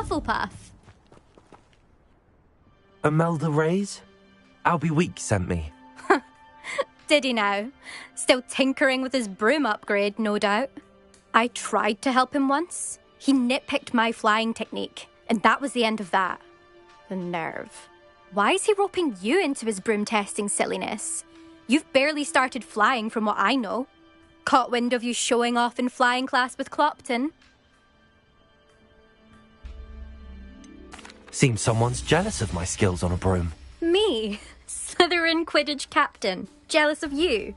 Hufflepuff. Imelda Reyes? Albie Weeks sent me. Did he now? Still tinkering with his broom upgrade, no doubt. I tried to help him once. He nitpicked my flying technique, and that was the end of that. The nerve. Why is he roping you into his broom testing silliness? You've barely started flying from what I know. Caught wind of you showing off in flying class with Clopton. Seems someone's jealous of my skills on a broom. Me? Slytherin Quidditch captain. Jealous of you?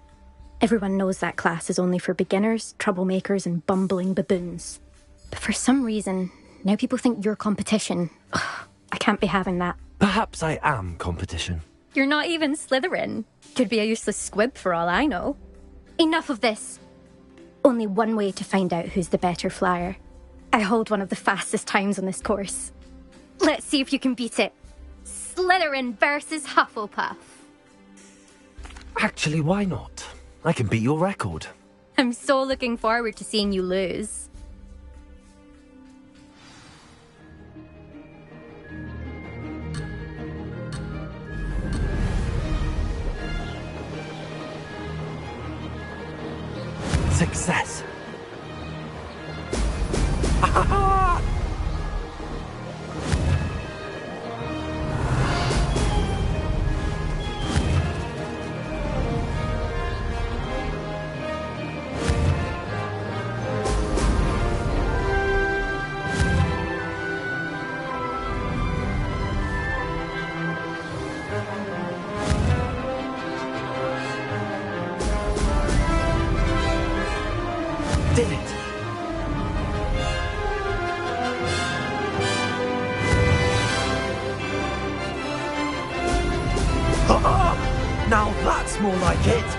Everyone knows that class is only for beginners, troublemakers, and bumbling baboons. But for some reason, now people think you're competition. Ugh, I can't be having that. Perhaps I am competition. You're not even Slytherin. Could be a useless squib for all I know. Enough of this. Only one way to find out who's the better flyer. I hold one of the fastest times on this course. Let's see if you can beat it. Slytherin versus Hufflepuff. Actually, why not? I can beat your record. I'm so looking forward to seeing you lose. Success! Did it! Now that's more like it!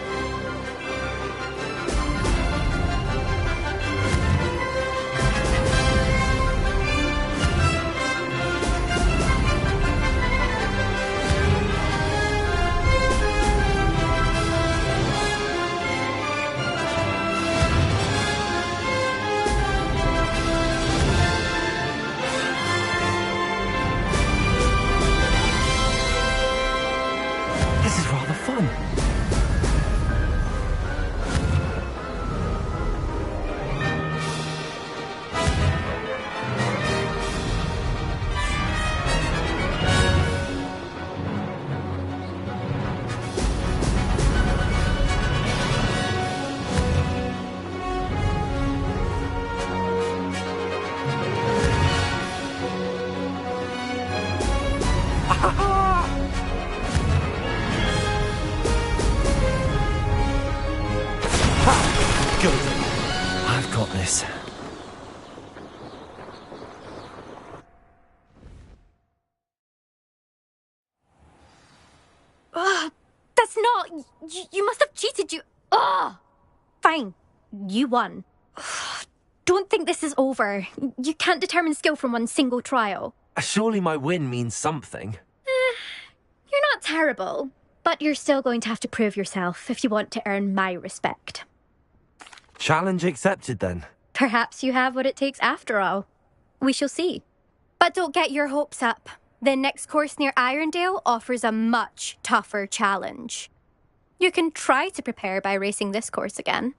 This is rather fun. Good. I've got this. That's not... You must have cheated, you... Ugh! Fine. You won. Don't think this is over. You can't determine skill from one single trial. Surely my win means something. You're not terrible, but you're still going to have to prove yourself if you want to earn my respect. Challenge accepted then. Perhaps you have what it takes after all. We shall see. But don't get your hopes up. The next course near Irondale offers a much tougher challenge. You can try to prepare by racing this course again.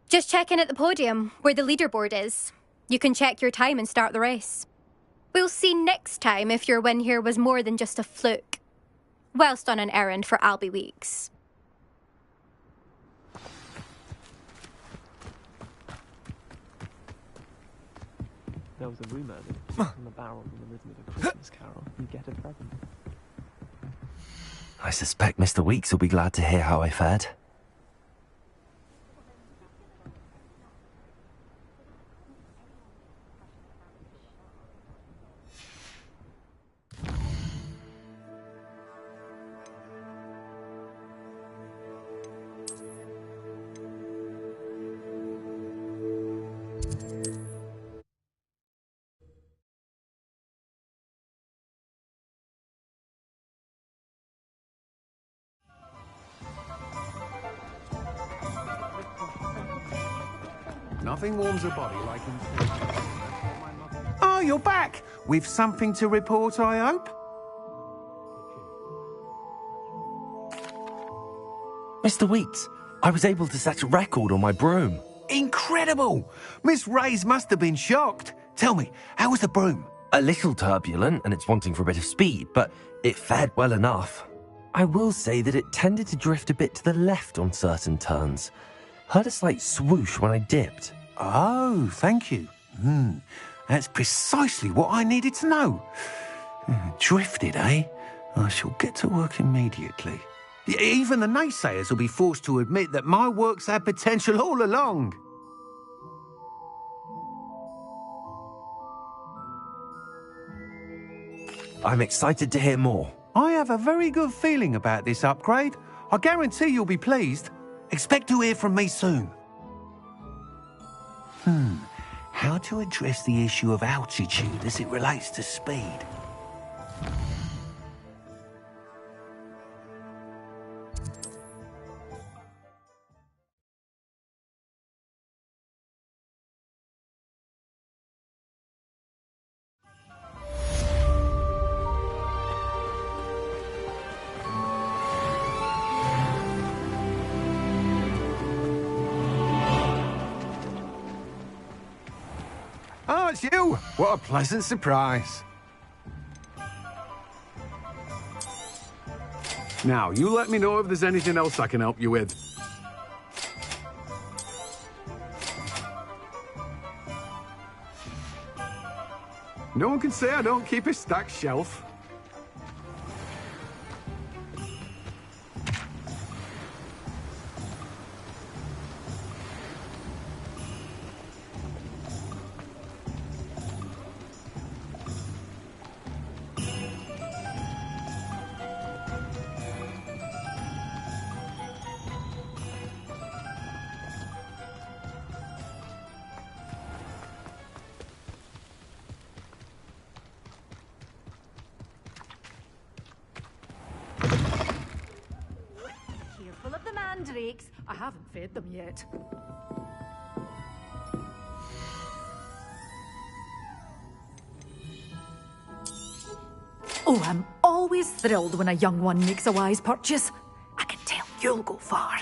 Just check in at the podium, where the leaderboard is. You can check your time and start the race. We'll see next time if your win here was more than just a fluke. Whilst on an errand for Albie Weeks. There was a rumour that if you open the barrel in the rhythm of a Christmas carol, you get a present. I suspect Mr. Weeks will be glad to hear how I fared. Nothing warms a body like Oh, you're back. With something to report, I hope? Mr. Weeks, I was able to set a record on my broom. Incredible! Miss Reyes must have been shocked. Tell me, how was the broom? A little turbulent and it's wanting for a bit of speed, but it fared well enough. I will say that it tended to drift a bit to the left on certain turns. Heard a slight swoosh when I dipped. Oh, thank you. That's precisely what I needed to know. Drifted, eh? I shall get to work immediately. Even the naysayers will be forced to admit that my work's had potential all along. I'm excited to hear more. I have a very good feeling about this upgrade. I guarantee you'll be pleased. Expect to hear from me soon. How to address the issue of altitude as it relates to speed? Oh, it's you! What a pleasant surprise. Now, you let me know if there's anything else I can help you with. No one can say I don't keep a stacked shelf. Careful of the mandrakes. I haven't fed them yet. Oh, I'm always thrilled when a young one makes a wise purchase. I can tell you'll go far.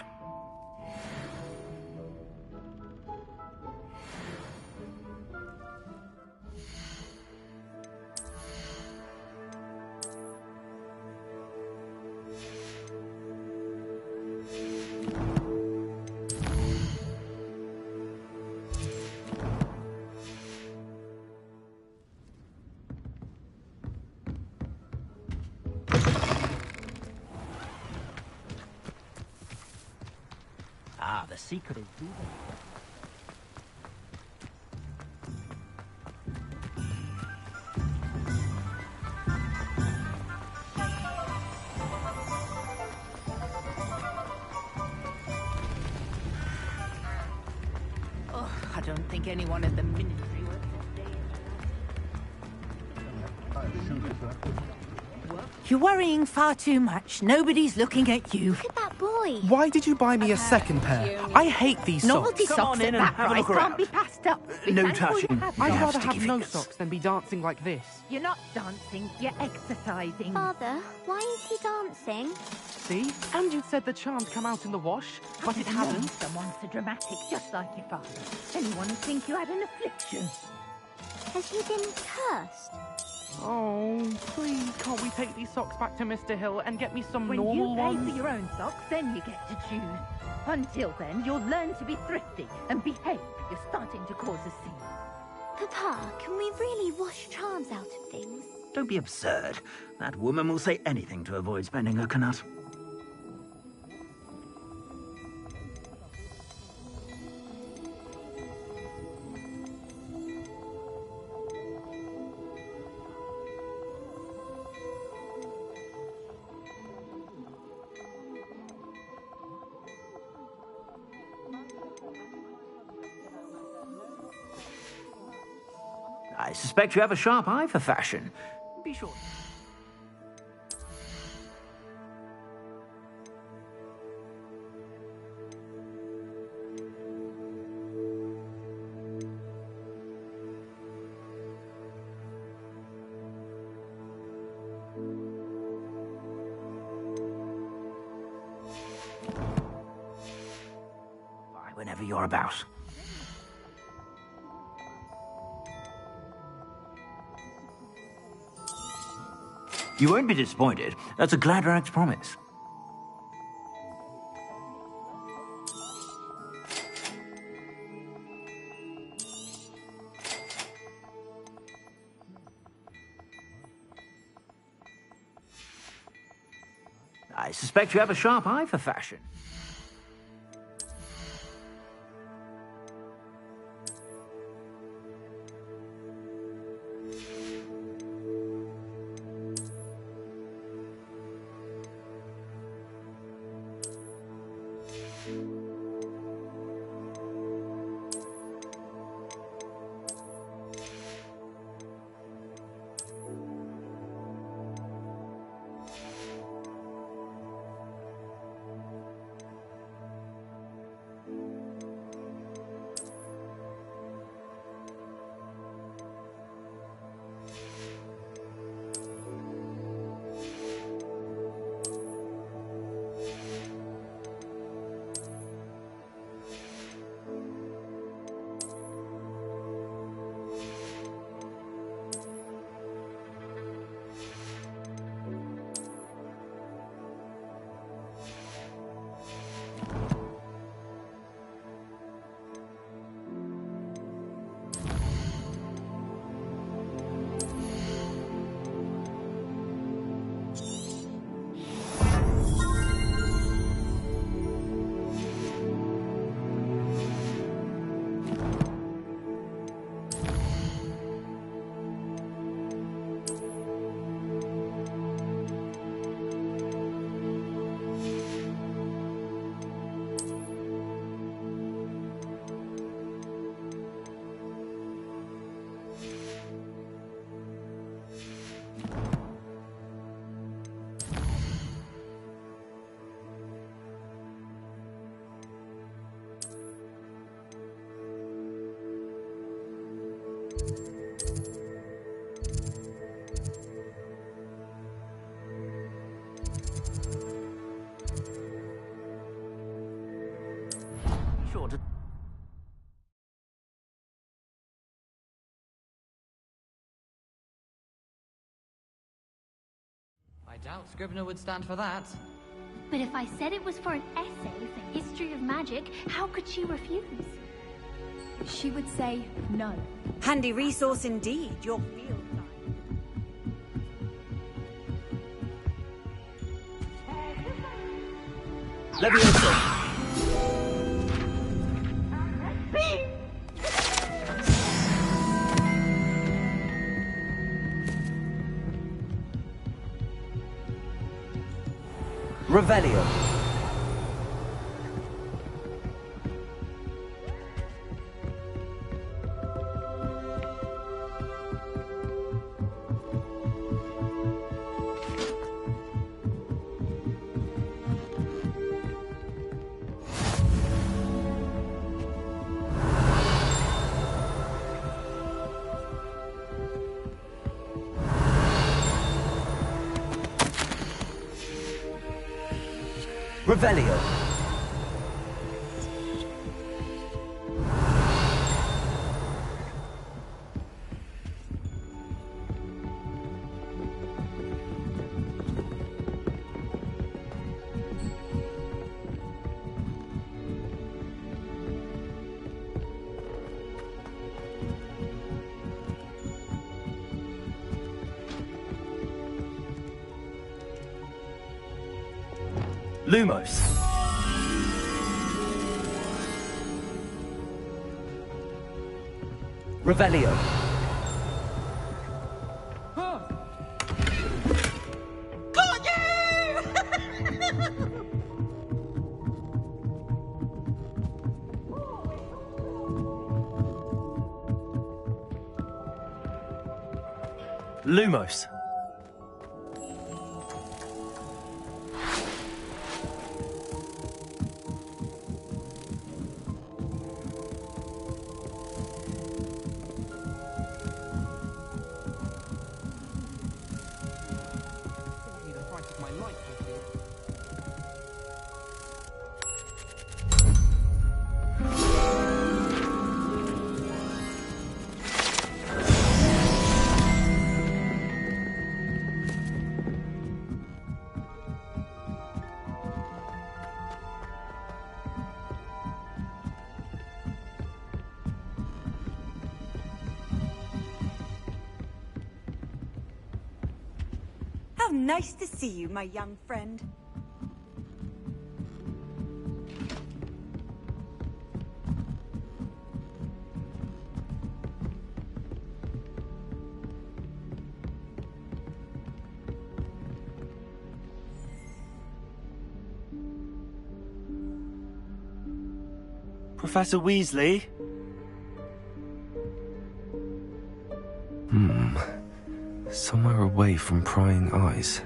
Ah, the secret is do Oh, I don't think anyone in the ministry works today. You're worrying far too much. Nobody's looking at you. Look at that boy. Why did you buy me a second pair? I hate these Novelty socks. socks at that price can't be passed up. Be No thankful you touching. have I'd them. rather have no socks than be dancing like this. You're not dancing, you're exercising. Father, why is he dancing? See? And you said the charms come out in the wash, but it hasn't. Someone so dramatic, just like your father. Anyone would think you had an affliction. Has he been cursed? Oh, please, can't we take these socks back to Mr. Hill and get me some When normal you pay ones? for your own socks, then you get to choose. Until then, you'll learn to be thrifty and behave. You're starting to cause a scene. Papa, can we really wash charms out of things? Don't be absurd. That woman will say anything to avoid spending her canut. I suspect you have a sharp eye for fashion. Be sure. whatever you're about. You won't be disappointed. That's a Gladrag's promise. I suspect you have a sharp eye for fashion. Sure to... I doubt Scrivener would stand for that. But if I said it was for an essay for history of magic, how could she refuse? She would say no. Handy resource indeed, your field guide. Leviosa! Revelio. Revelio. Lumos. Revelio. Got you! Lumos. My life. Nice to see you, my young friend. Professor Weasley? Somewhere away from prying eyes.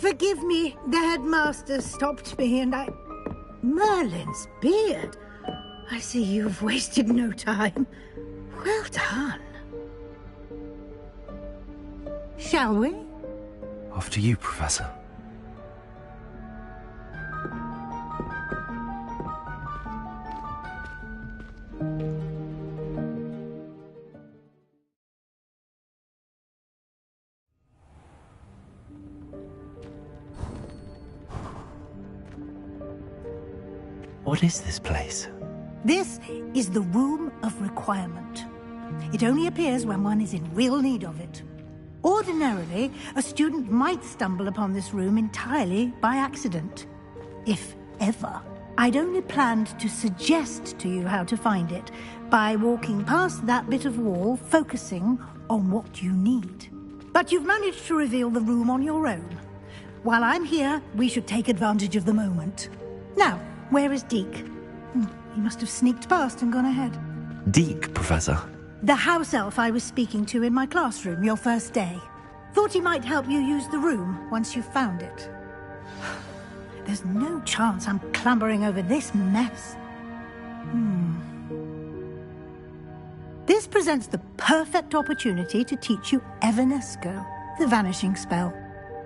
Forgive me, the headmaster stopped me and I... Merlin's beard. I see you've wasted no time. Well done. Shall we? After you, Professor. What is this place? This is the Room of Requirement. It only appears when one is in real need of it. Ordinarily, a student might stumble upon this room entirely by accident. If ever. I'd only planned to suggest to you how to find it by walking past that bit of wall, focusing on what you need. But you've managed to reveal the room on your own. While I'm here, we should take advantage of the moment. Now, where is Deke? He must have sneaked past and gone ahead. Deke, Professor. The house elf I was speaking to in my classroom your first day. Thought he might help you use the room once you found it. There's no chance I'm clambering over this mess. This presents the perfect opportunity to teach you Evanesco, the vanishing spell.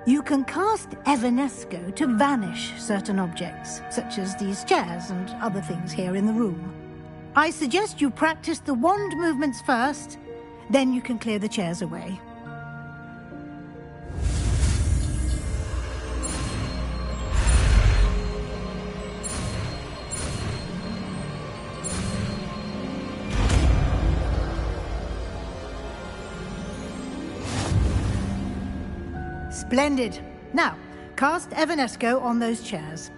You can cast Evanesco to vanish certain objects, such as these chairs and other things here in the room. I suggest you practice the wand movements first, then you can clear the chairs away. Splendid. Now, cast Evanesco on those chairs.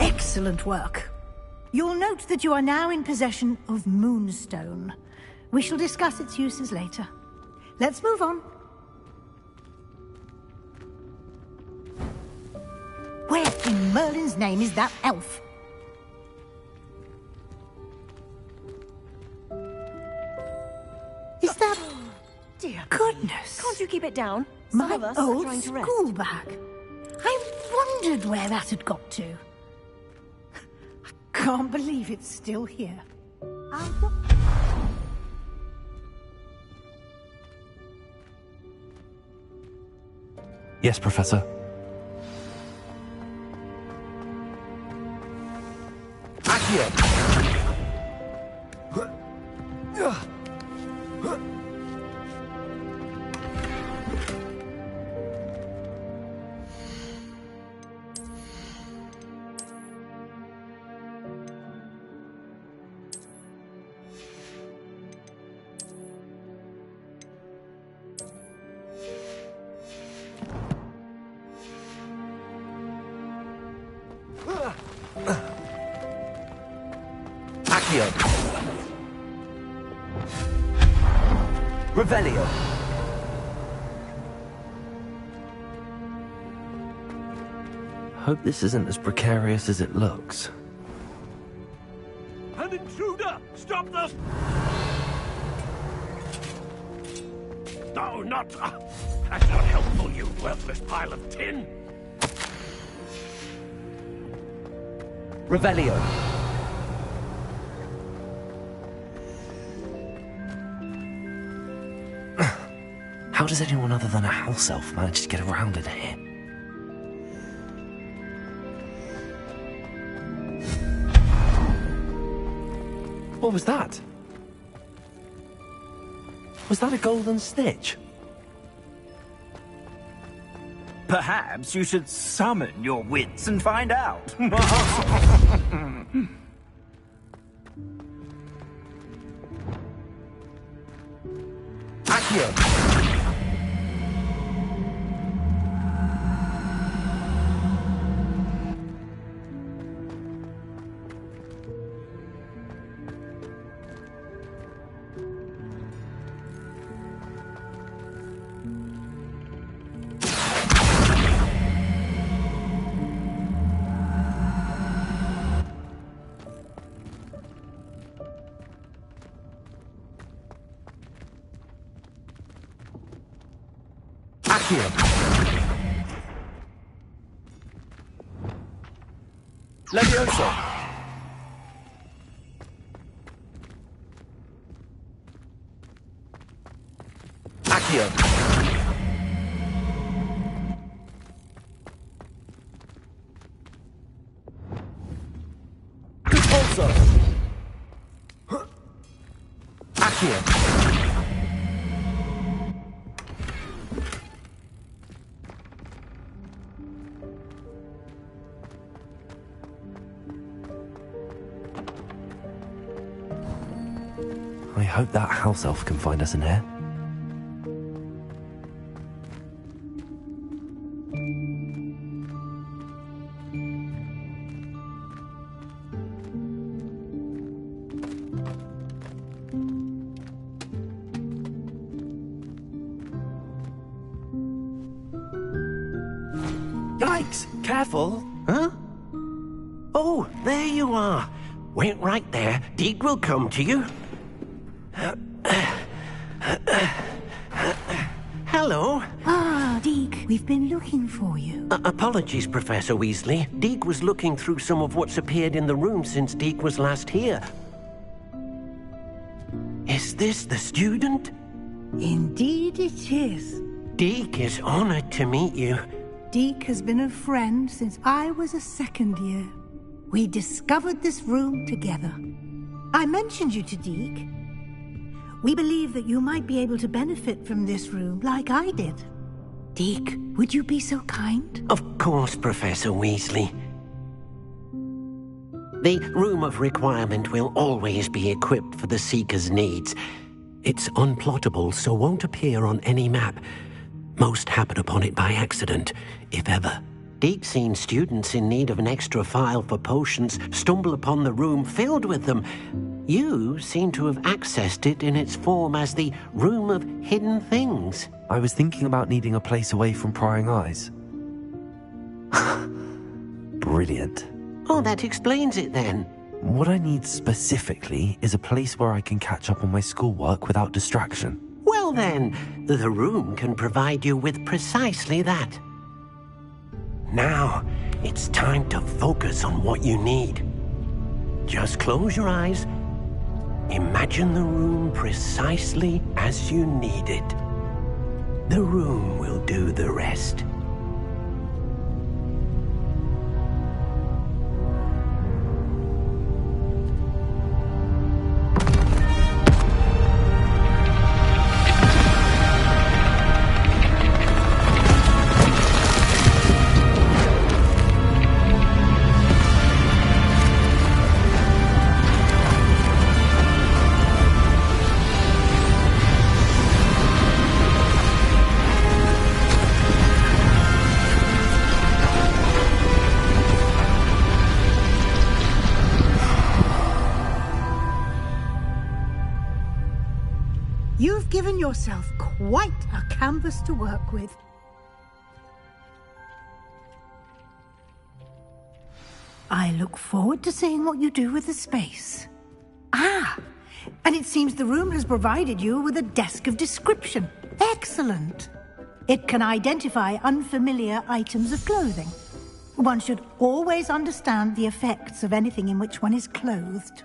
Excellent work. You'll note that you are now in possession of Moonstone. We shall discuss its uses later. Let's move on. Where in Merlin's name is that elf? Is that... Dear goodness. Can't you keep it down? Some My of us are old trying to rest. school bag. I wondered where that had got to. Can't believe it's still here. Yes, Professor. Revelio. Hope this isn't as precarious as it looks. An intruder! Stop the... No, not... that's not helpful, you worthless pile of tin! Revelio. How does anyone other than a house elf manage to get around in here? What was that? Was that a golden snitch? Perhaps you should summon your wits and find out. Accio! Levioso! Accio! Repulso! Accio! I hope that house elf can find us in here. Yikes! Careful! Huh? Oh, there you are. Wait right there. Deke will come to you. Hello. Ah, Deke, we've been looking for you. Apologies, Professor Weasley. Deke was looking through some of what's appeared in the room since Deke was last here. Is this the student? Indeed it is. Deke is honored to meet you. Deke has been a friend since I was a second year. We discovered this room together. I mentioned you to Deke. We believe that you might be able to benefit from this room like I did. Deke, would you be so kind? Of course, Professor Weasley. The Room of Requirement will always be equipped for the Seeker's needs. It's unplottable, so won't appear on any map. Most happen upon it by accident, if ever. Deke's seen students in need of an extra file for potions stumble upon the room filled with them. You seem to have accessed it in its form as the Room of Hidden Things. I was thinking about needing a place away from prying eyes. Brilliant. Oh, that explains it then. What I need specifically is a place where I can catch up on my schoolwork without distraction. Well then, the room can provide you with precisely that. Now, it's time to focus on what you need. Just close your eyes. Imagine the room precisely as you need it. The room will do the rest. You've given yourself quite a canvas to work with. I look forward to seeing what you do with the space. Ah, and it seems the room has provided you with a desk of description. Excellent. It can identify unfamiliar items of clothing. One should always understand the effects of anything in which one is clothed.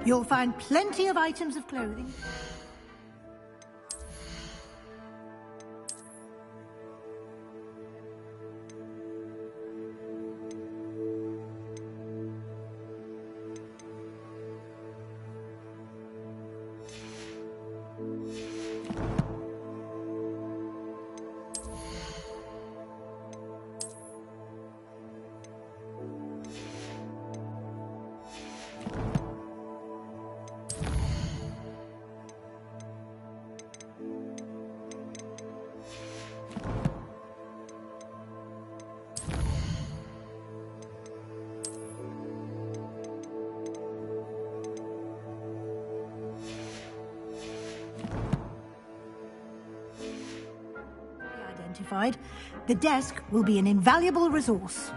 You'll find plenty of items of clothing. Identified, the desk will be an invaluable resource.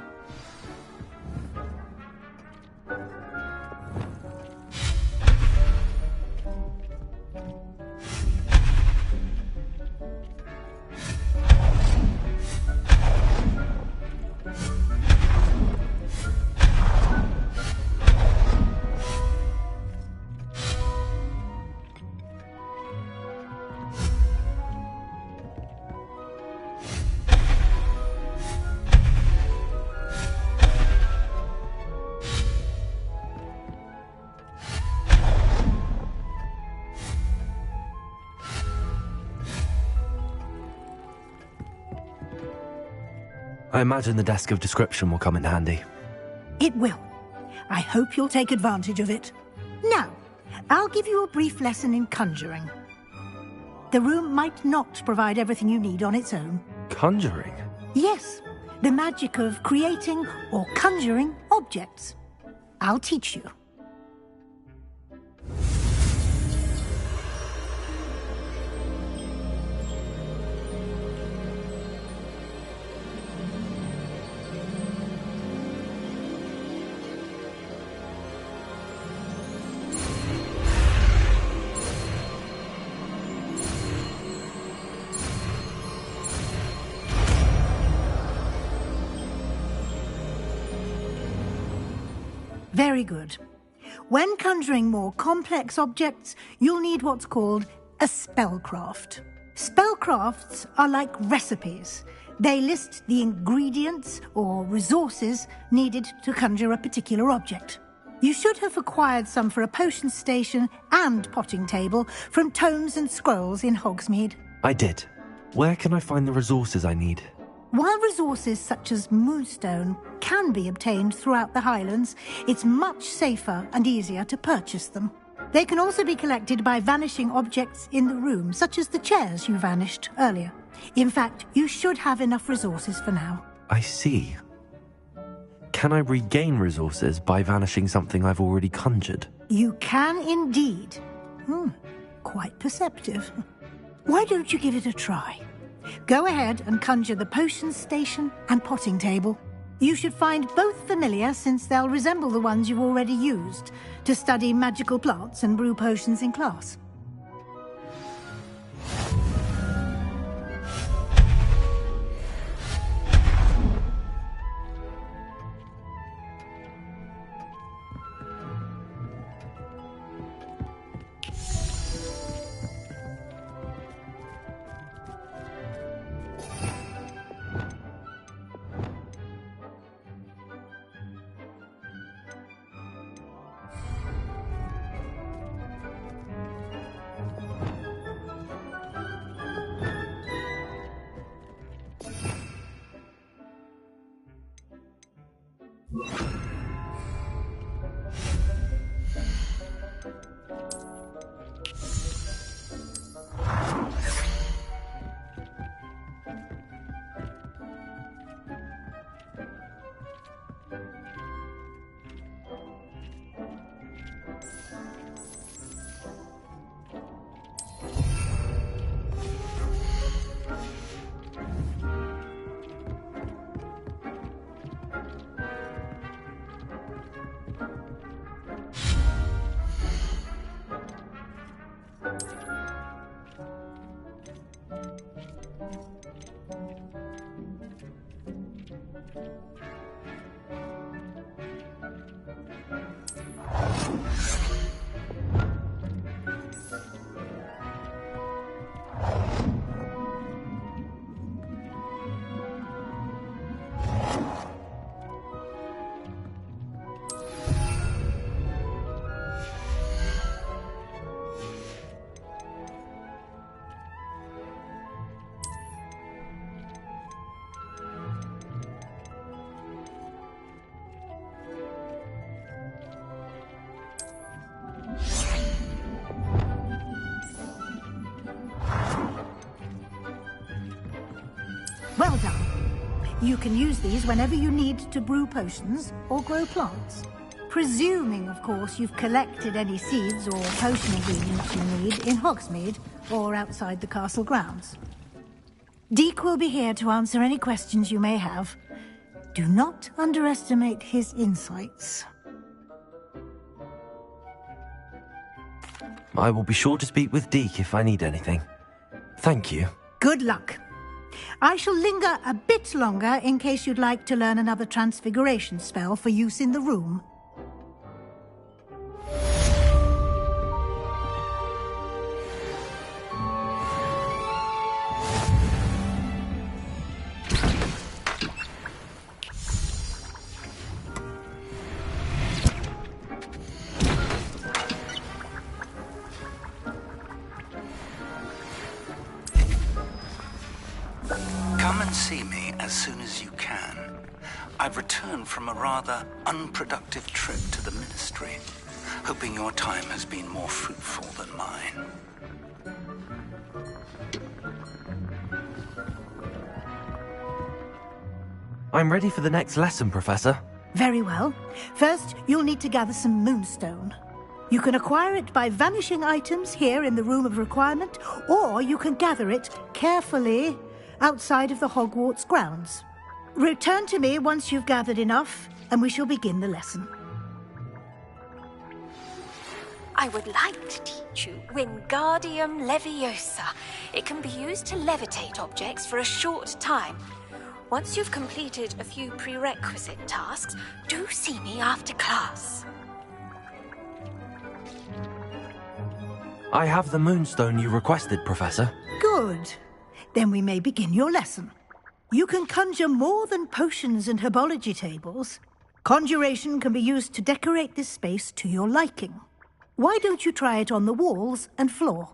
I imagine the desk of description will come in handy. It will. I hope you'll take advantage of it. Now, I'll give you a brief lesson in conjuring. The room might not provide everything you need on its own. Conjuring? Yes, the magic of creating or conjuring objects. I'll teach you. Very good. When conjuring more complex objects, you'll need what's called a spellcraft. Spellcrafts are like recipes. They list the ingredients or resources needed to conjure a particular object. You should have acquired some for a potion station and potting table from tomes and scrolls in Hogsmeade. I did. Where can I find the resources I need? While resources such as moonstone can be obtained throughout the Highlands, it's much safer and easier to purchase them. They can also be collected by vanishing objects in the room, such as the chairs you vanished earlier. In fact, you should have enough resources for now. I see. Can I regain resources by vanishing something I've already conjured? You can indeed. Quite perceptive. Why don't you give it a try? Go ahead and conjure the potion station and potting table. You should find both familiar, since they'll resemble the ones you've already used to study magical plants and brew potions in class. You can use these whenever you need to brew potions or grow plants. Presuming, of course, you've collected any seeds or potion ingredients you need in Hogsmeade or outside the castle grounds. Deke will be here to answer any questions you may have. Do not underestimate his insights. I will be sure to speak with Deke if I need anything. Thank you. Good luck. I shall linger a bit longer in case you'd like to learn another transfiguration spell for use in the room. Come and see me as soon as you can. I've returned from a rather unproductive trip to the Ministry, hoping your time has been more fruitful than mine. I'm ready for the next lesson, Professor. Very well. First, you'll need to gather some moonstone. You can acquire it by vanishing items here in the Room of Requirement, or you can gather it carefully outside of the Hogwarts grounds. Return to me once you've gathered enough, and we shall begin the lesson. I would like to teach you Wingardium Leviosa. It can be used to levitate objects for a short time. Once you've completed a few prerequisite tasks, do see me after class. I have the moonstone you requested, Professor. Good. Then we may begin your lesson. You can conjure more than potions and herbology tables. Conjuration can be used to decorate this space to your liking. Why don't you try it on the walls and floor?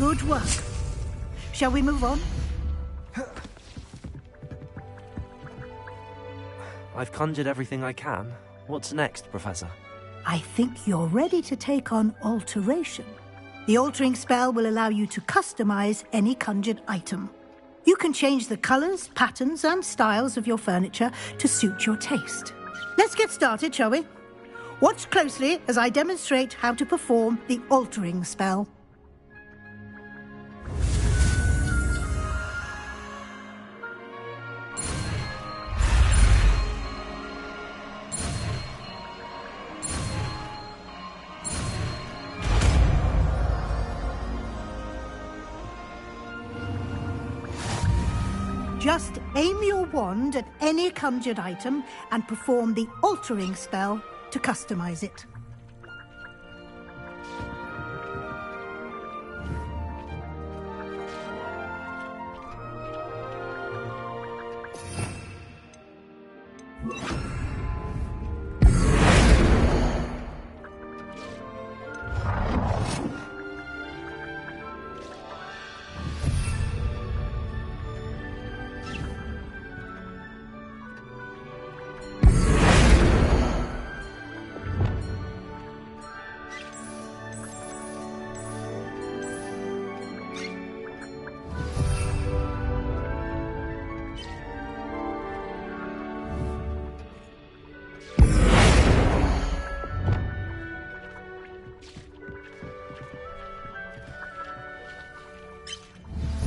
Good work. Shall we move on? I've conjured everything I can. What's next, Professor? I think you're ready to take on alteration. The altering spell will allow you to customize any conjured item. You can change the colors, patterns, and styles of your furniture to suit your taste. Let's get started, shall we? Watch closely as I demonstrate how to perform the altering spell. Just aim your wand at any conjured item and perform the altering spell to customize it.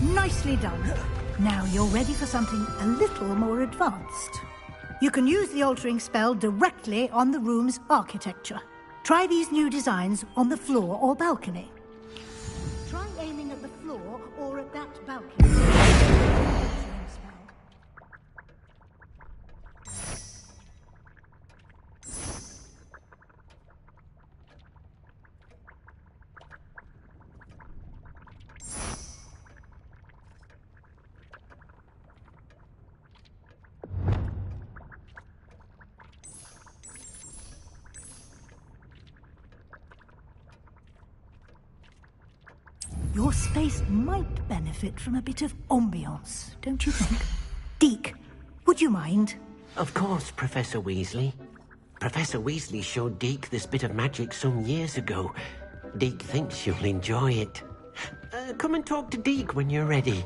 Nicely done. Now you're ready for something a little more advanced. You can use the altering spell directly on the room's architecture. Try these new designs on the floor or balcony. Try aiming at the floor or at that balcony. Your space might benefit from a bit of ambiance, don't you think? Deke, would you mind? Of course, Professor Weasley. Professor Weasley showed Deke this bit of magic some years ago. Deke thinks you'll enjoy it. Come and talk to Deke when you're ready.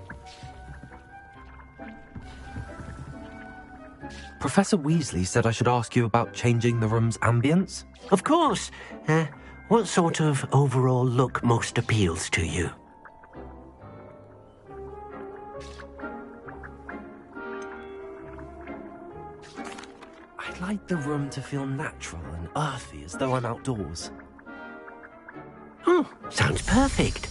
Professor Weasley said I should ask you about changing the room's ambience? Of course. What sort of overall look most appeals to you? I'd like the room to feel natural and earthy, as though I'm outdoors. Oh, sounds perfect.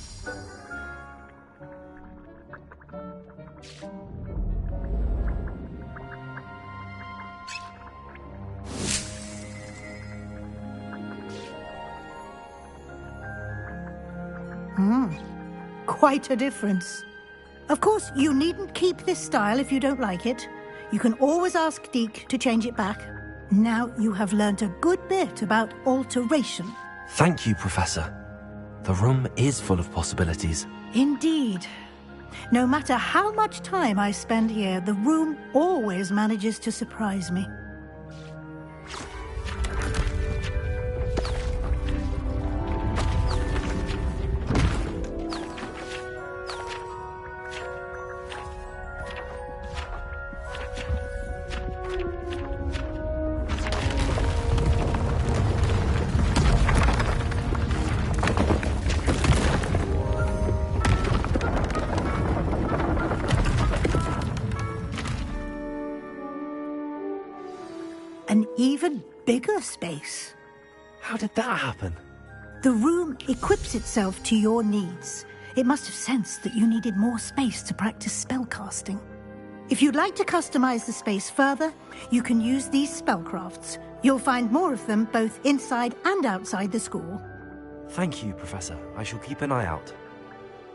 Quite a difference. Of course, you needn't keep this style if you don't like it. You can always ask Deke to change it back. Now you have learnt a good bit about alteration. Thank you, Professor. The room is full of possibilities. Indeed. No matter how much time I spend here, the room always manages to surprise me. An even bigger space. How did that happen? The room equips itself to your needs. It must have sensed that you needed more space to practice spellcasting. If you'd like to customize the space further, you can use these spellcrafts. You'll find more of them both inside and outside the school. Thank you, Professor. I shall keep an eye out.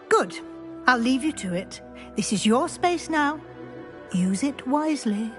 Good. I'll leave you to it. This is your space now. Use it wisely.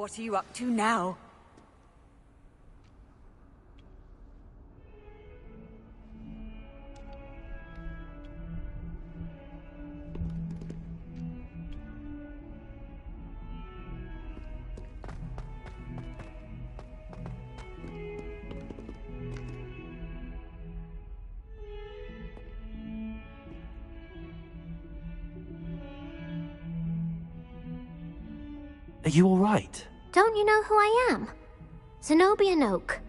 What are you up to now? Are you all right? Don't you know who I am? Zenobia Noak,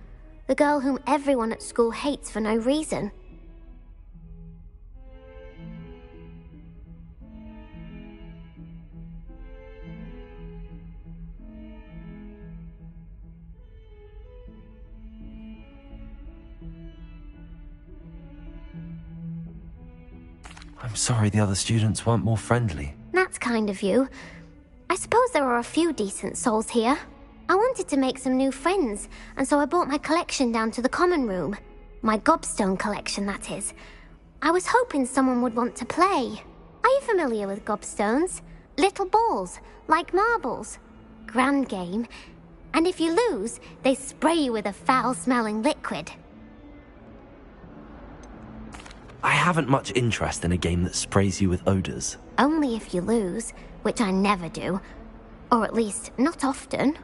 the girl whom everyone at school hates for no reason. I'm sorry the other students weren't more friendly. That's kind of you. I suppose there are a few decent souls here. I wanted to make some new friends, and so I brought my collection down to the common room. My gobstone collection, that is. I was hoping someone would want to play. Are you familiar with gobstones? Little balls, like marbles. Grand game. And if you lose, they spray you with a foul-smelling liquid. I haven't much interest in a game that sprays you with odours. Only if you lose, which I never do. Or at least, not often.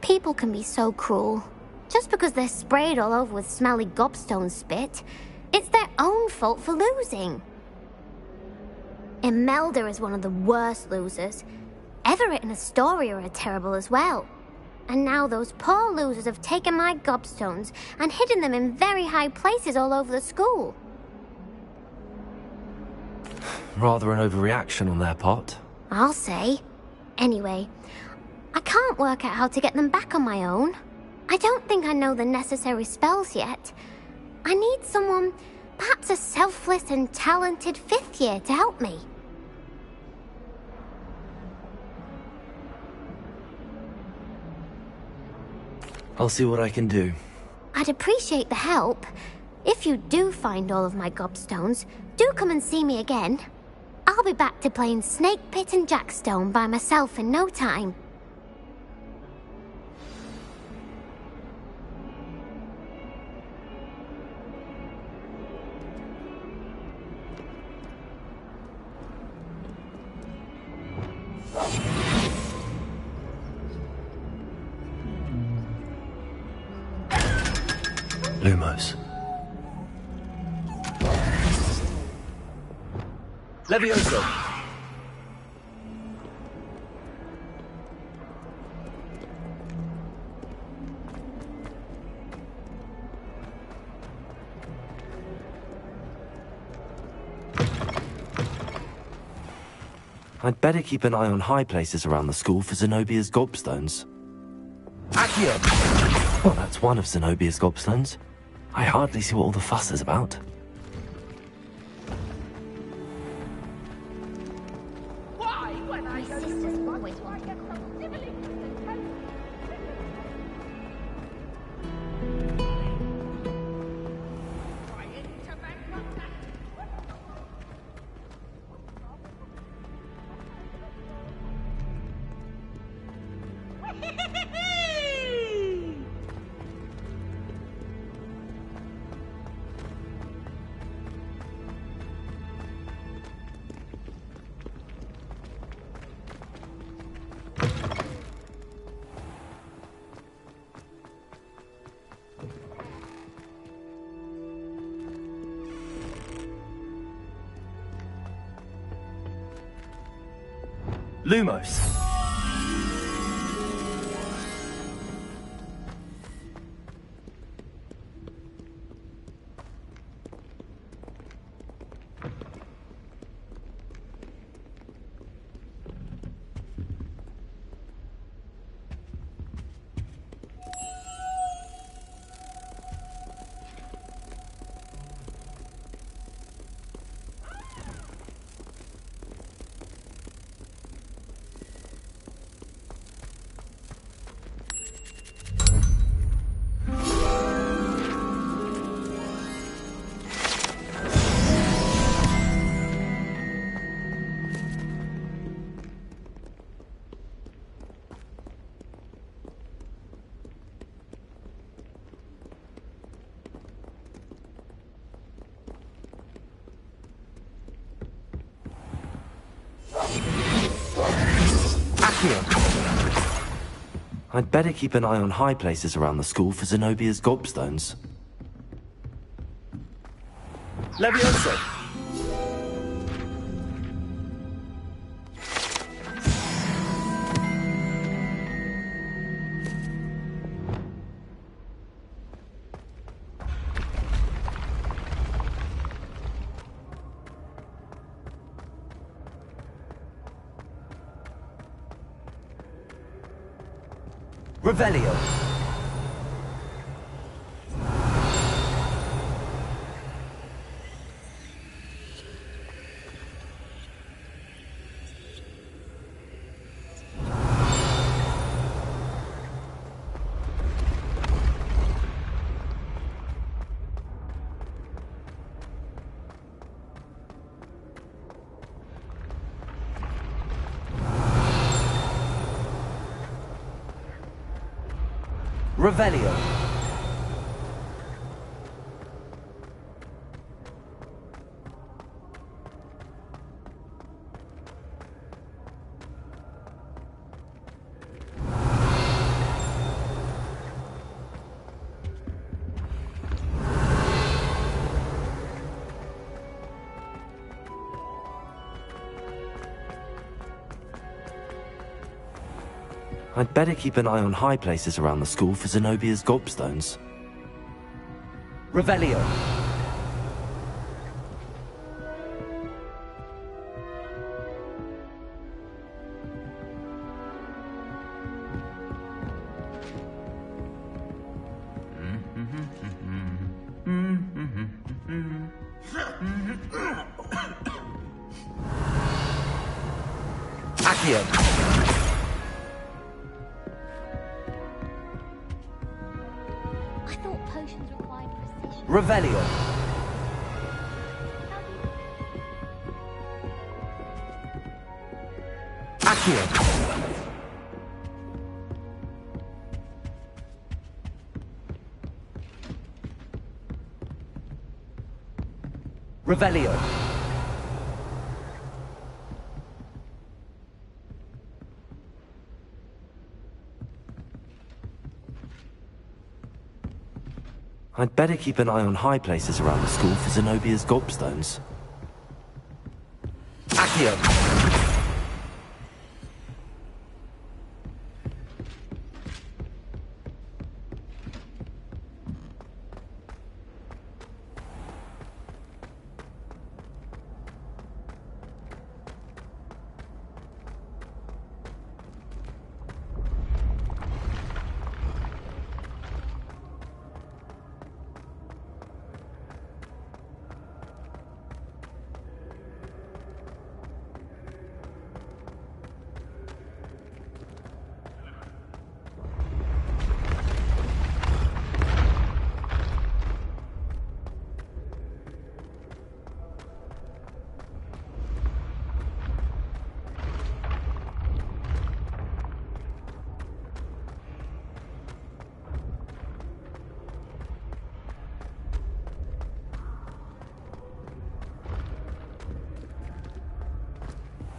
People can be so cruel. Just because they're sprayed all over with smelly gobstone spit, it's their own fault for losing. Imelda is one of the worst losers. Everett and Astoria are terrible as well. And now those poor losers have taken my gobstones and hidden them in very high places all over the school. Rather an overreaction on their part. I'll say. Anyway, I can't work out how to get them back on my own. I don't think I know the necessary spells yet. I need someone, perhaps a selfless and talented 5th year to help me. I'll see what I can do. I'd appreciate the help. If you do find all of my gobstones, do come and see me again. I'll be back to playing Snake Pit and Jackstone by myself in no time. Lumos. Levioso! I'd better keep an eye on high places around the school for Zenobia's gobstones. Accio! Well, that's one of Zenobia's gobstones. I hardly see what all the fuss is about. Lumos. Accio. I'd better keep an eye on high places around the school for Zenobia's gobstones. Leviosa! Revelio. Revelio. I'd better keep an eye on high places around the school for Zenobia's gobstones. Revelio. Accio. I thought potions required precision. Revelio. Accio. Revelio. I'd better keep an eye on high places around the school for Zenobia's gobstones. Accio.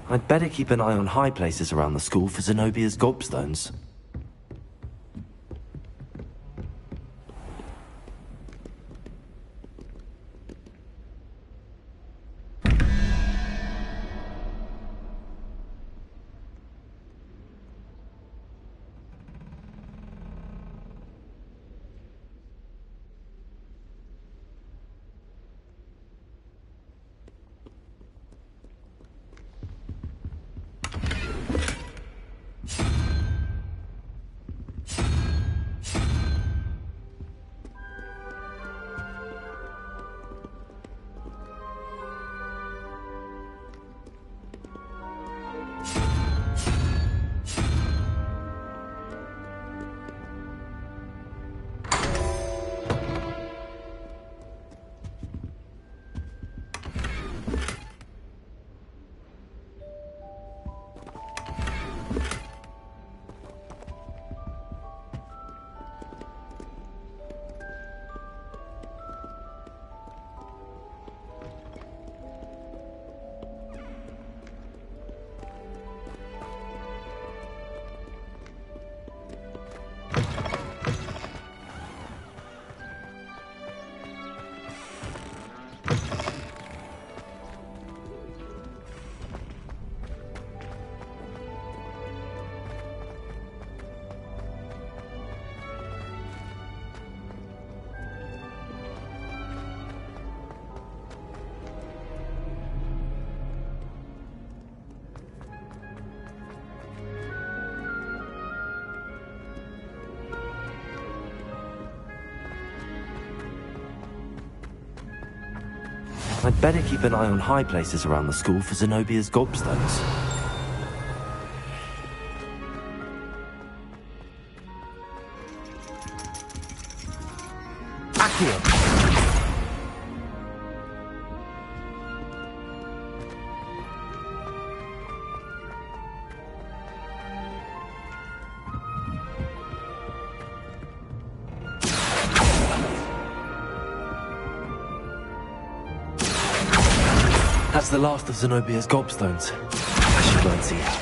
I'd better keep an eye on high places around the school for Zenobia's gobstones. I'd better keep an eye on high places around the school for Zenobia's gobstones. Accio! That's the last of Zenobia's gobstones. I should go and see her.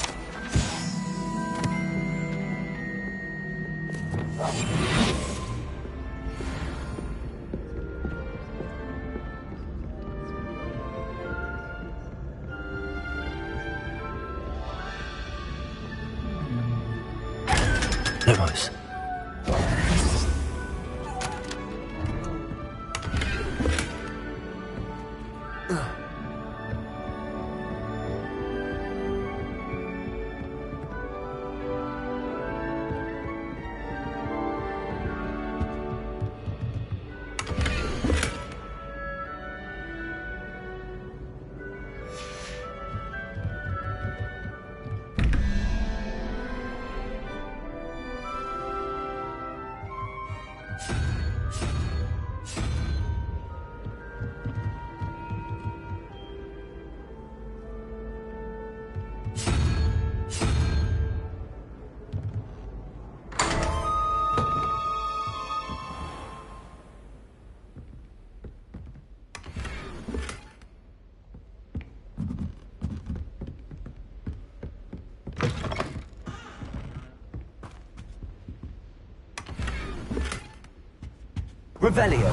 Lumos. Revelio.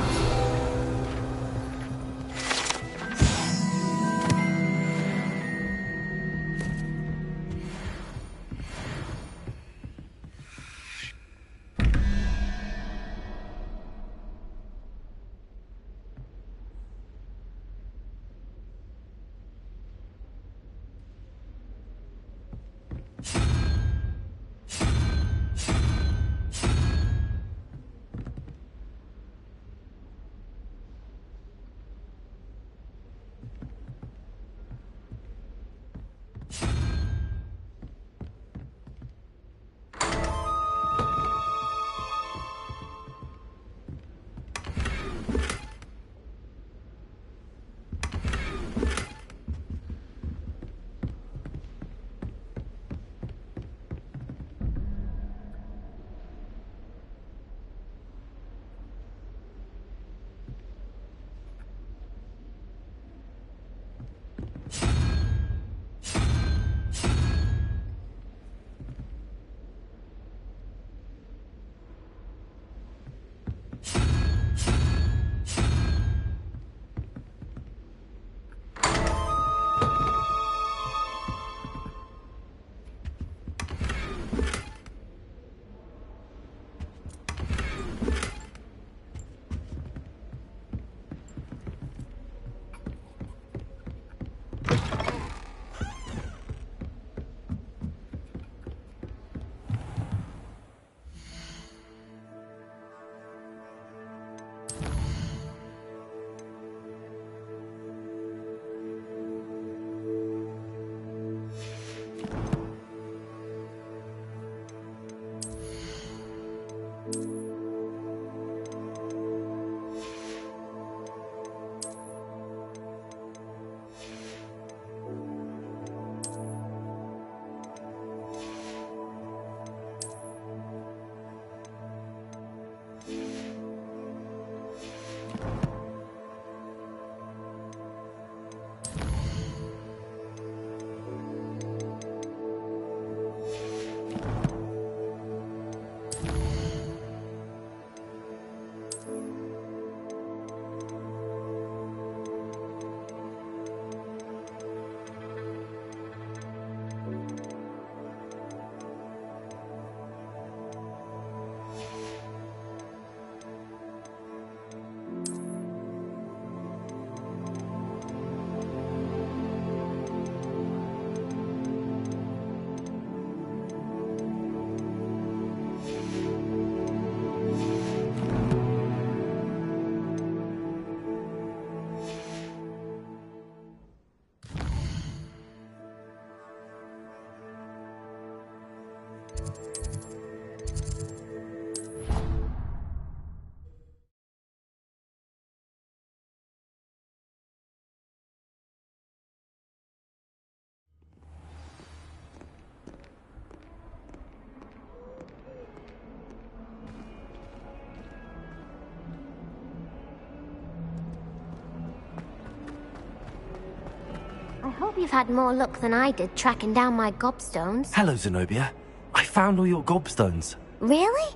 hope you've had more luck than I did tracking down my gobstones. Hello, Zenobia. I found all your gobstones. Really?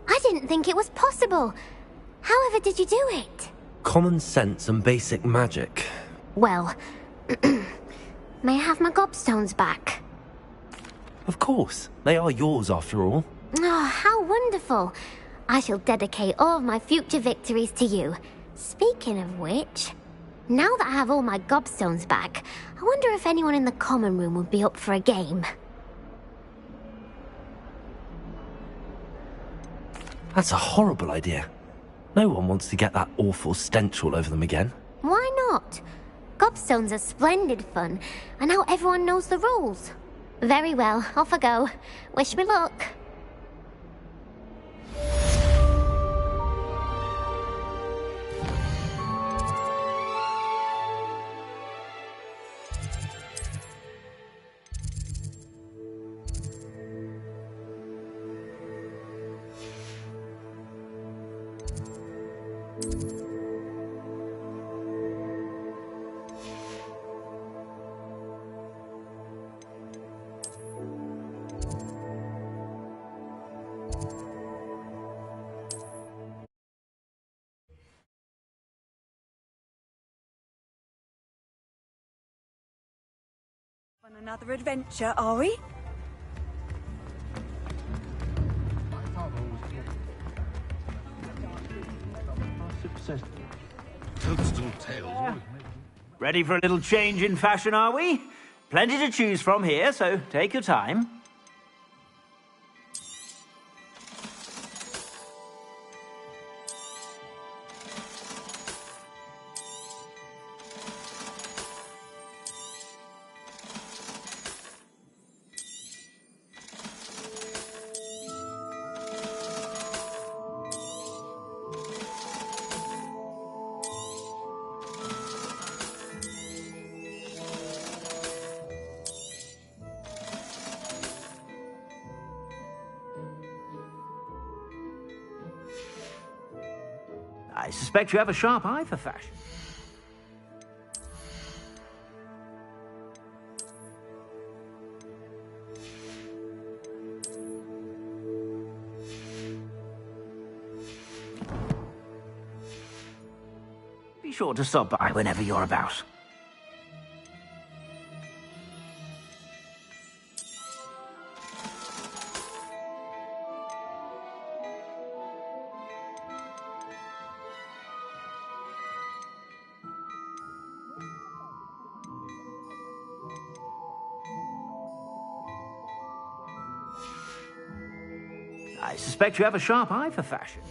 I didn't think it was possible. However did you do it? Common sense and basic magic. Well, may I have my gobstones back? Of course. They are yours after all. Oh, how wonderful. I shall dedicate all of my future victories to you. Speaking of which, now that I have all my gobstones back, I wonder if anyone in the common room would be up for a game. That's a horrible idea. No one wants to get that awful stench all over them again. Why not? Gobstones are splendid fun, and now everyone knows the rules. Very well, off I go. Wish me luck. On another adventure, are we? Ready for a little change in fashion, are we? Plenty to choose from here, so take your time. I suspect you have a sharp eye for fashion. Be sure to stop by whenever you're about. I suspect you have a sharp eye for fashion.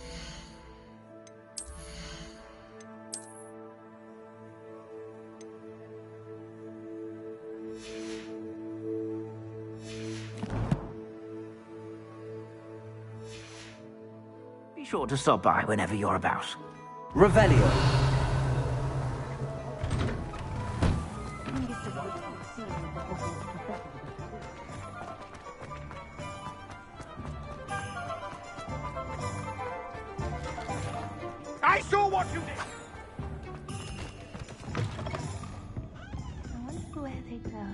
Be sure to stop by whenever you're about. Revelio. I saw what you did! I wonder where they go.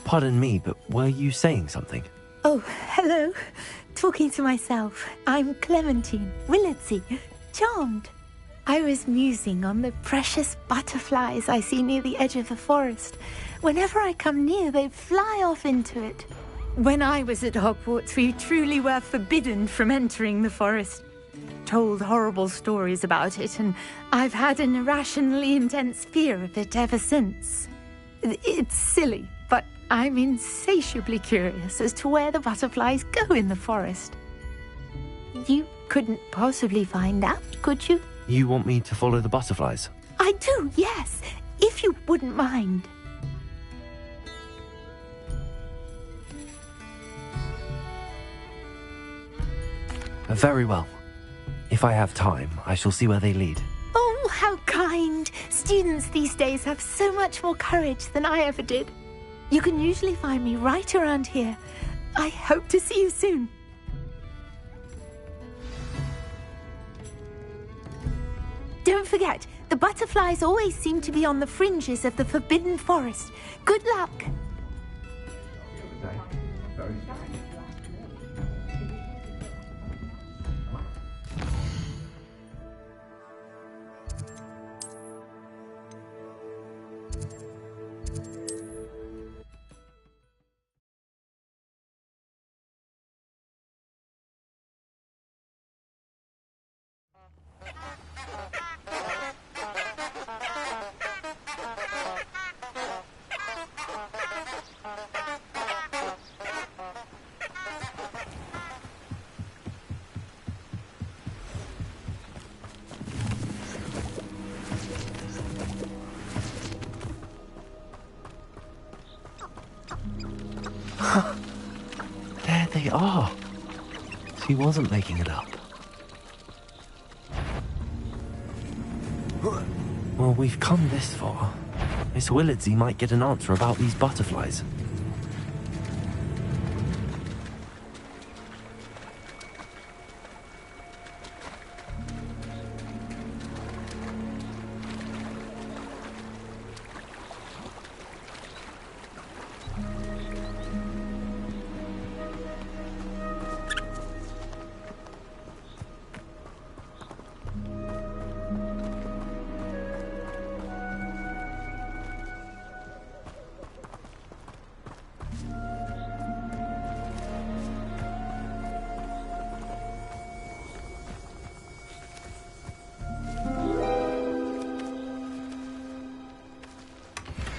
Pardon me, but were you saying something? Oh, hello. Talking to myself. I'm Clementine Willardsey. Charmed. I was musing on the precious butterflies I see near the edge of the forest. Whenever I come near, they fly off into it. When I was at Hogwarts, we truly were forbidden from entering the forest. Told horrible stories about it, and I've had an irrationally intense fear of it ever since. It's silly, but I'm insatiably curious as to where the butterflies go in the forest. You couldn't possibly find out, could you? You want me to follow the butterflies? I do, yes, if you wouldn't mind. Very well. If I have time, I shall see where they lead. Oh, how kind! Students these days have so much more courage than I ever did. You can usually find me right around here. I hope to see you soon. don't forget, the butterflies always seem to be on the fringes of the Forbidden Forest. Good luck. There they are. She wasn't making it up. Well, we've come this far. Miss Willardsey might get an answer about these butterflies.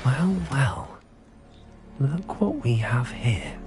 Well, well. Look what we have here.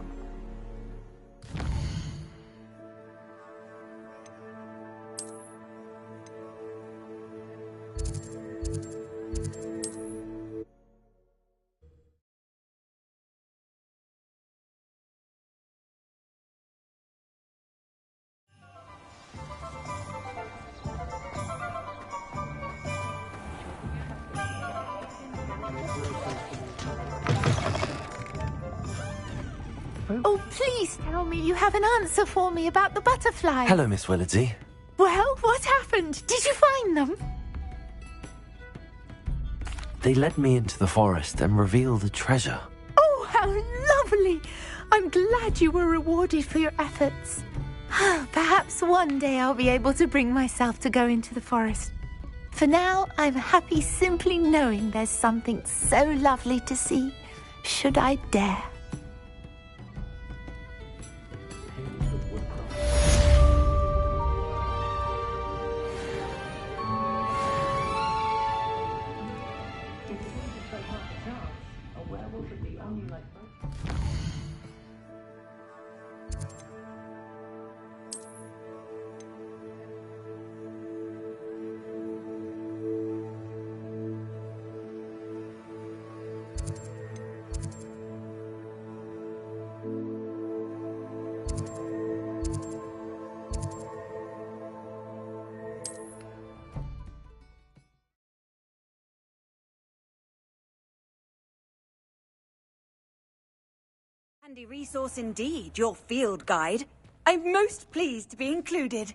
Oh, please tell me you have an answer for me about the butterflies. Hello, Miss Willardsey. Well, what happened? Did you find them? They led me into the forest and revealed a treasure. Oh, how lovely! I'm glad you were rewarded for your efforts. Perhaps one day I'll be able to bring myself to go into the forest. For now, I'm happy simply knowing there's something so lovely to see, should I dare. Handy resource indeed, your field guide. I'm most pleased to be included.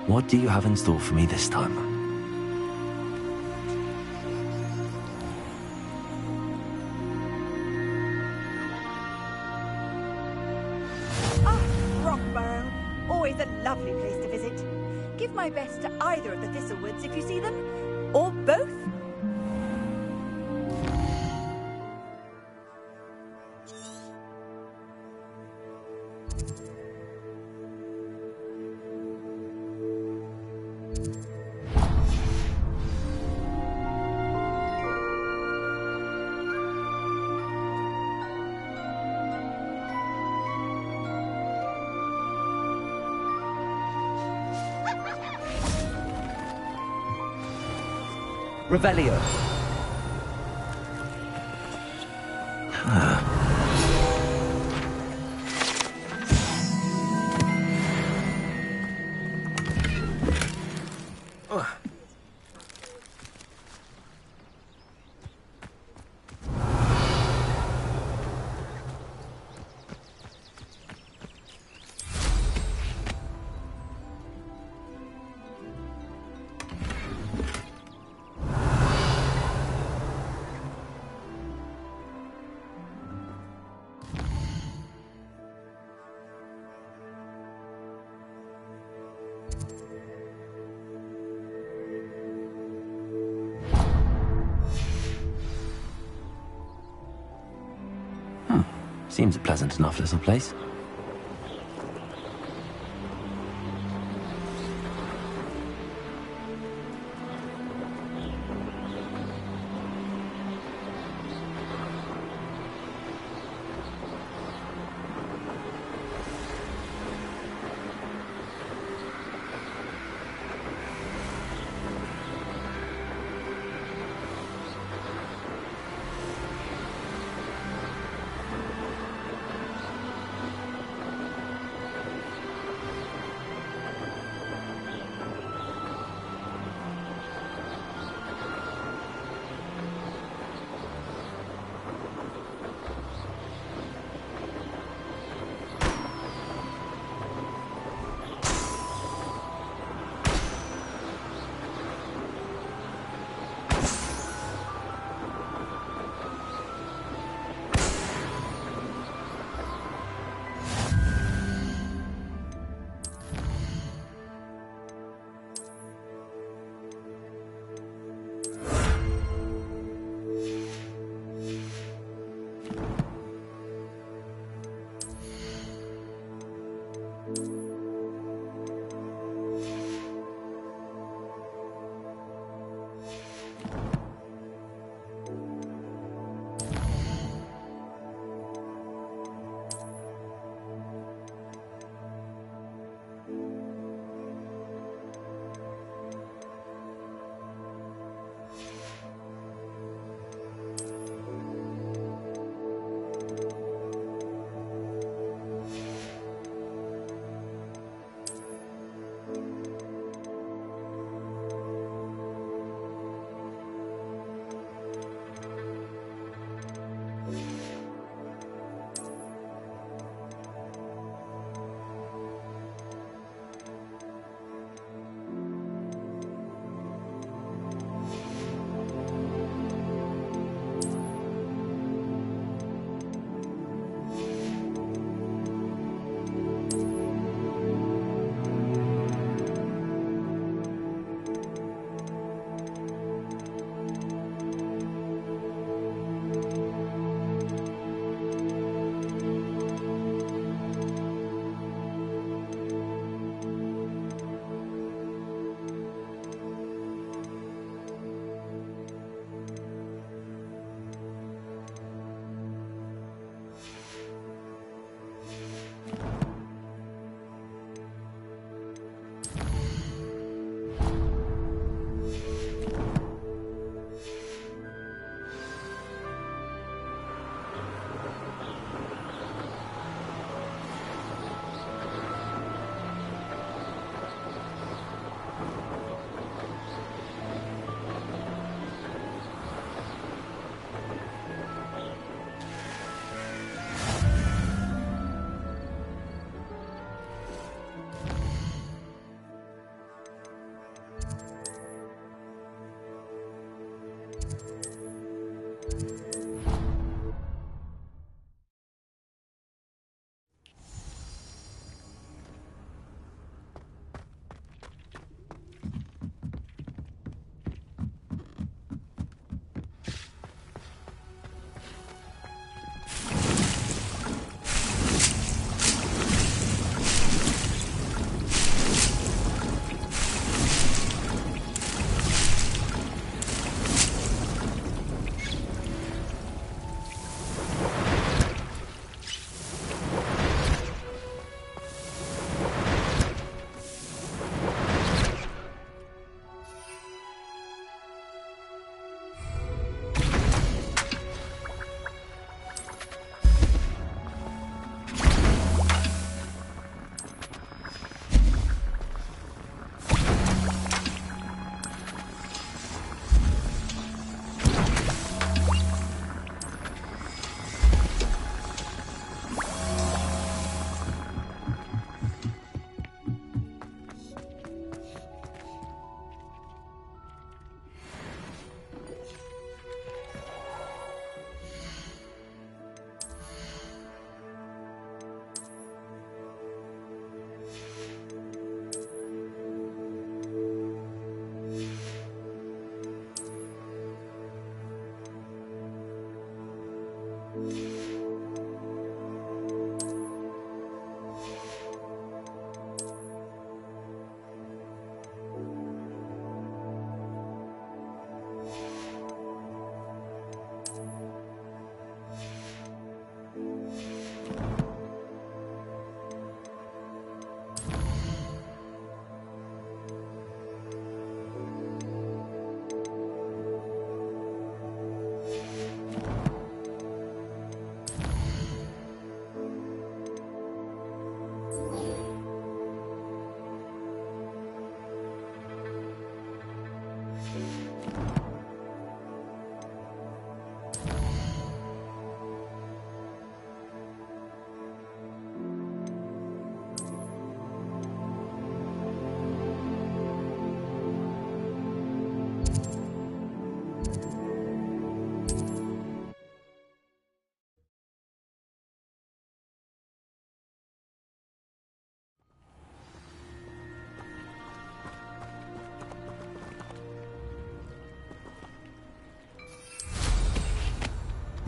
What do you have in store for me this time? Ah, Rockborough. Always a lovely place to visit. Give my best to either of the Thistlewoods if you see them. Or both. Revelio. Seems a pleasant enough little place.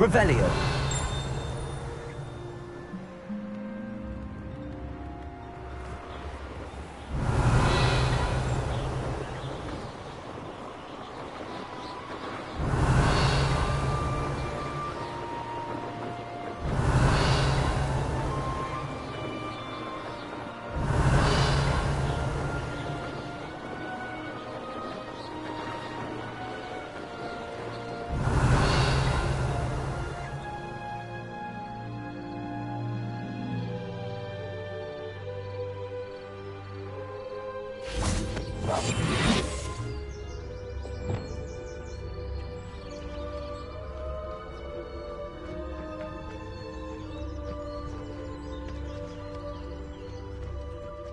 Revelio.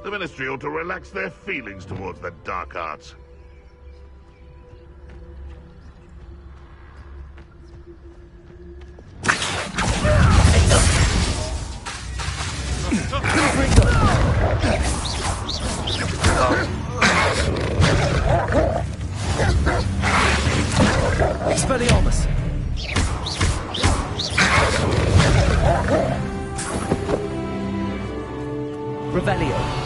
The Ministry ought to relax their feelings towards the dark arts. Expelliarmus! Revelio!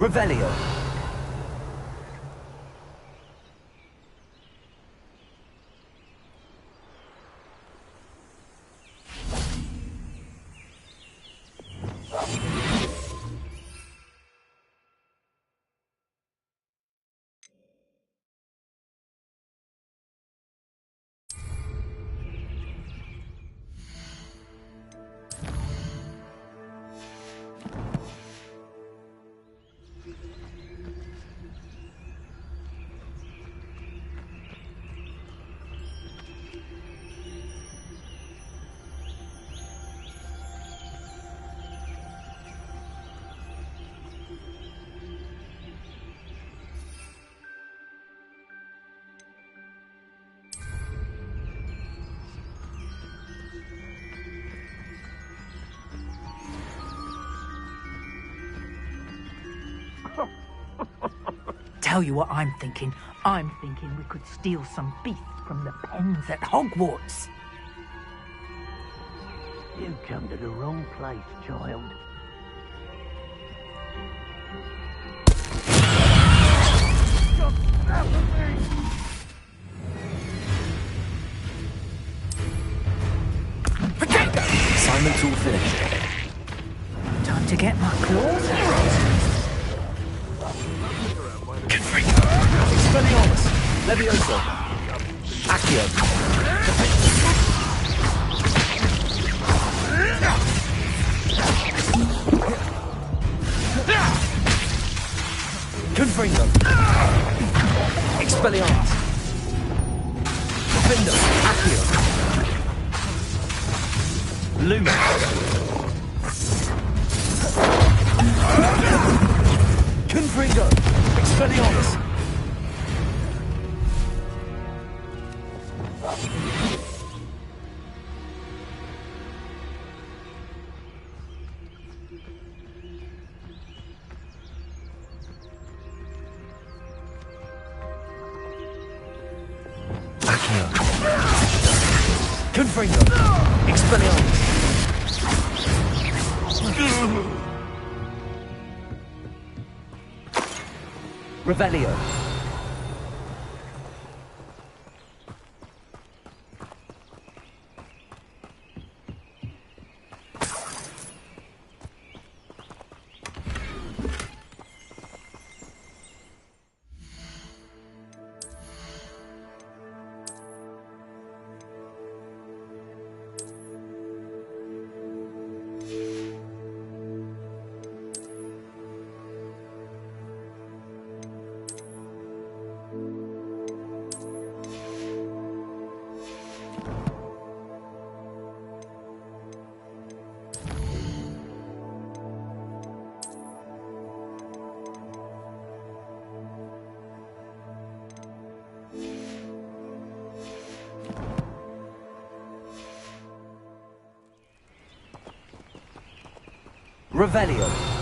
Revelio. Tell you what I'm thinking. I'm thinking we could steal some beef from the pens at Hogwarts. You come to the wrong place, child. Assignment's all finished. Time to get my claws out. Expelliarmus. Leviosa. Accio. Confringo. Expelliarmus. Defender. Accio. Luma. Confringo. Expelliarmus. Confringo. Expelliarmus. Revelio. Revelio.